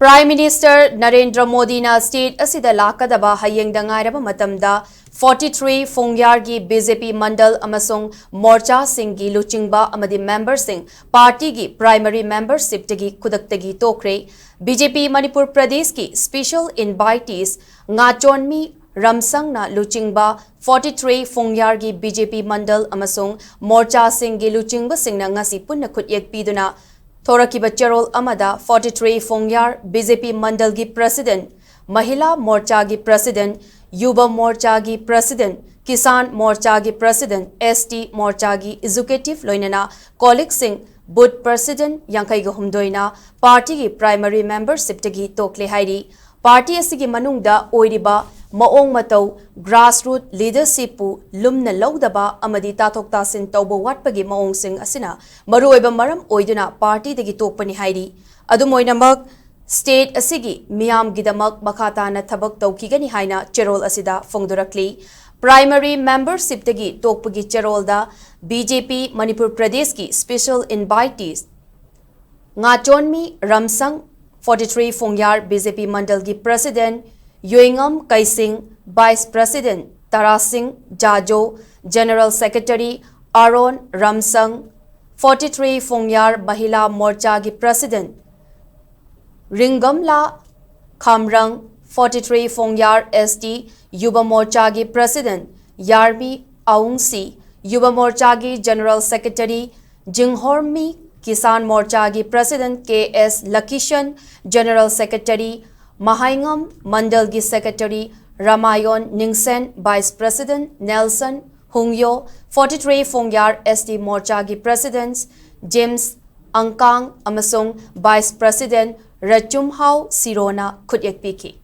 Prime Minister Narendra Modi na state asida lakadaba hayeng dangairaba matamda 43 Phungyar gi BJP Mandal amasung Morcha Singh gi luchingba amadi member sing party gi primary membership tagi kudaktagi Tokhre BJP Manipur Pradesh ki special invitees ngachonmi Ramsang na luchingba 43 Phungyar gi BJP Mandal amasung Morcha Singh gi luchingba singna ngasi punna khutyek piduna Thorakiba Cherol Amada 43 Phungyar BJP Mandal gi President, Mahila Morcha gi President, Yuba Morcha gi President, Kisan Morcha gi President, ST Morcha gi Executive Loinana, Colleague Singh, Bud President Yankai Humdoina, Party gi Primary Membership tagi Tokhre Hairi, Party asigi manungda oiriba Maong Matau, grassroots leadership pu lumna laudaba amadi tathok tasin tauba watpagi maong sing asina maruoiba maram oiduna party dagi tokpani hairi adumoinamak state asigi miyam gidamak makata na thabak tawkigani haina cherol asida fongdorakli primary membership dagi tokpagi cherol da BJP Manipur Pradesh ki special invitees ngachonmi Ramsang 43 Phungyar BJP Mandal gi president Yoingam Kaising, Vice President Tara Singh Jajo, General Secretary Aaron Ramsang, 43 Phungyar Mahila Morcha gi President Ringamla Khamrang, 43 Phungyar ST Yuba Morcha gi President Yarmi Aungsi, Yuba Morcha gi General Secretary Jinghormi Kisan Morcha gi President KS Lakishan, General Secretary Mahaingam Mandal gi Secretary Ramayon Ningsen, Vice President Nelson Hungyo, 43 Phungyar ST Morcha gi Presidents James Angkang amasung Vice President Rachumhau Sirona Khutyek piki.